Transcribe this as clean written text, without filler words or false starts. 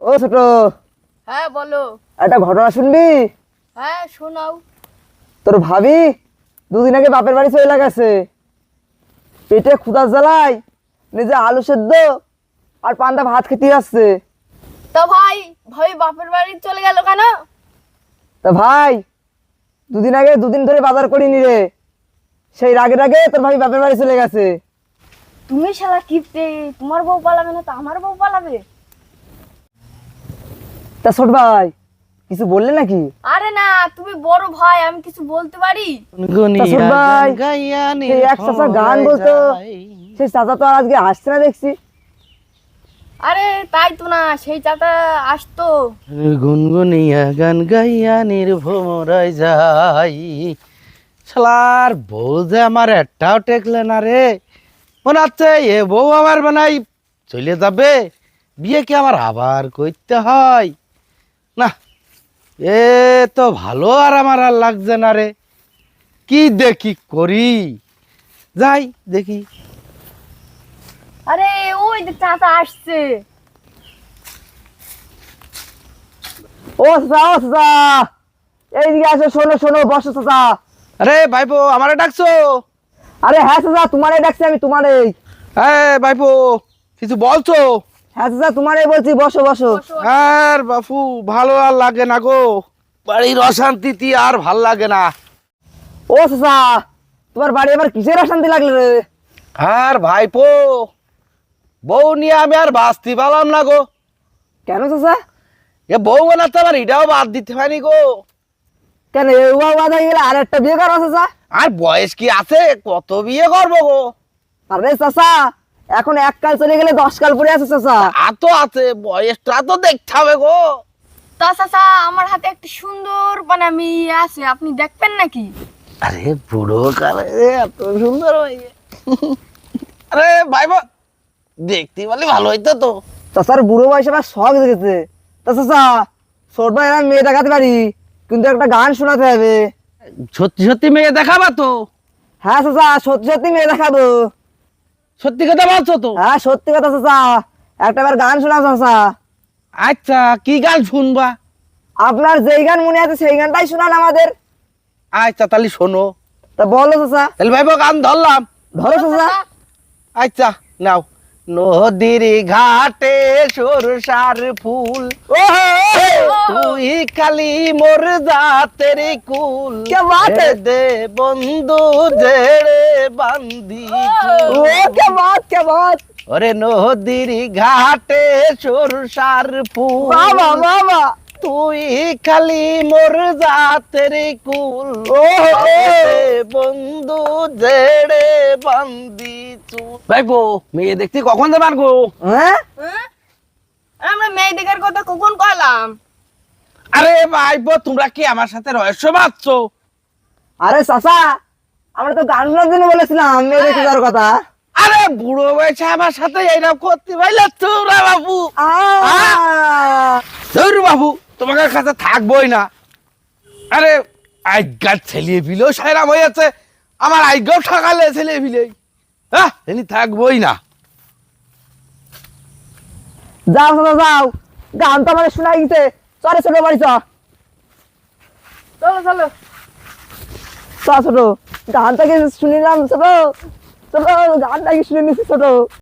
ও ছোট, হ্যাঁ বলো। একটা ঘটনা শুনবি? হ্যাঁ শোনাও। তোর ভাবি দুদিন আগে বাপের বাড়ি চলে গেছে। পেটে ক্ষুধার জ্বালায় নিজে আলু সেদ্ধ আর পান্তা ভাত খেতে আসছে। তা ভাই ভাই বাপের বাড়ি চলে গেল কেন? তা ভাই দুদিন ধরে বাজার করিনি রে, সেই রাগে রাগে তোর ভাবি বাপের বাড়ি চলে গেছে। তুমি শালা কিপটে, তোমার বউ পালাবে না তো আমার বউ পালাবে? তা ছোট ভাই কিছু বললে নাকি? আরে না, তুমি বড় ভাই, আমি কিছু বলতে পারি? তা ছোট ভাই সেই এক চাচা গান বলতো, সেই চাচা তো আর আজকে আসছে না দেখছি। আরে তাই তো না, সেই চাচা আসতো। গুনগুনিয়া গান গাইয়া নির্ভমরাই যাই। শালার বউ যে আমার একটাও টেকলে না রে। মনে হচ্ছে এ বউ আমার বানাই চলে যাবে, বিয়ে কি আমার আবার করতে হয় না। এ তো ভালো আর আমার আর লাগছে না রে। কি দেখি করি, যাই দেখি। আরে ওই যে চাচা আসছে। ও চাচা, ও চাচা, এইদিকে আসো, শোনো শোনো, বসো চাচা। আরে ভাইপো আমারে ডাকছো? আরে হ্যাঁ চাচা, তোমারই ডাকছি আমি, তোমারই। হ্যাঁ ভাইপো কিছু বলছো? হ্যাঁ চাচা তোমারই বলছি, বসো বসো। আর বাপু ভালো আর লাগে না গো, বাড়ির অশান্তিতে আর ভাল লাগে না। ও চাচা, তোমার বাড়ি আবার কিসের অশান্তি লাগলো রে? আর ভাইপো বউ নিয়ে আমি আর বাঁচতে পারলাম না গো। কেন চাচা? এ বউ বানাতে আমার এটাও বাদ দিতে পারি গো। কেন এগুলো বাধা গেলে আর একটা বিয়ে করো চাচা? আর বয়স কি আছে, কত বিয়ে করবো গো। আরে চাচা, এখন এক কাল চলে গেলে 10 কাল পরে আছে চাচা। আর তো আছে, বয়সটা তো দেখতে হবে গো। তা চাচা আমার হাতে একটা সুন্দর মেয়ে আছে, আপনি দেখবেন নাকি? আরে বুড়ো কালে এত সুন্দর হয়ে আরে ভাইপো দেখতে বলে ভালো হইতো তো। চাচার বুড়ো বয়সে আবার শখ জেগেছে। তা চাচা, ছোট ভাই আমি মেয়ে দেখাতে পারি, কিন্তু একটা গান শোনাতে হবে। সত্যি সত্যি মেয়ে দেখাবা তো? হ্যাঁ চাচা, সত্যি সত্যি মেয়ে দেখাবো। সত্যি কথা বলছো তো? হ্যাঁ সত্যি কথা চাচা, একটা বার গান শোনাও চাচা। আচ্ছা কি গান শুনবা? আপনার যেই গান মনে আছে সেই গানটাই শোনান আমাদের। আচ্ছা তাহলে শোনো। তা বলো চাচা। তাহলে ভাইপো গান ধরলাম। ধরো চাচা। আচ্ছা নাও। নদীর ঘাটে সরষার ফুল, ও তুই খালি মোর জাতের কুল। क्या बात है? দে বন্ধু জেড়ে বান্দি ओ क्या बात, क्या बात। ওরে নদীর ঘাটে সরষার ফুল, वाह वाह वाह वाह। তুই খালি মোর জাতের কুল। ও বন্ধু জেড়ে বান্দি চুল। ভাইপো মেয়ে দেখতে কখন যাবার গো? হ্যাঁ হ্যাঁ? আমরা মেয়ে দেখার কথা কখন কইলাম? আরে ভাইপো তোমরা কি আমার সাথে রহস্য বাঁধছো? আরে চাচা, আমরা তো গান শোনার জন্য বলেছিলাম মেয়ে দেখতে যাওয়ার কথা। আরে বুড়ো বয়সে আমার সাথে এইরকম করতে পারলে তোমরা বাবু। ধর বাবু তোমাদের কাছে থাকবোই না। আরে আজ্ঞার ছেলে বিলেও সাইরাম হয়েছে, আমার আজ্ঞাও ঠকালে ছেলে বিলে। হ্যাঁ এনি থাকবোই না। যাও চাচা যাও, গান তো আমাদের শোনা গেছে। চলে ছোট বাড়ি চ। চলো চলো। চ ছোট, গানটা কি শুনিলাম ছোট, ছোট গানটা কি শুনে নিছি ছোট।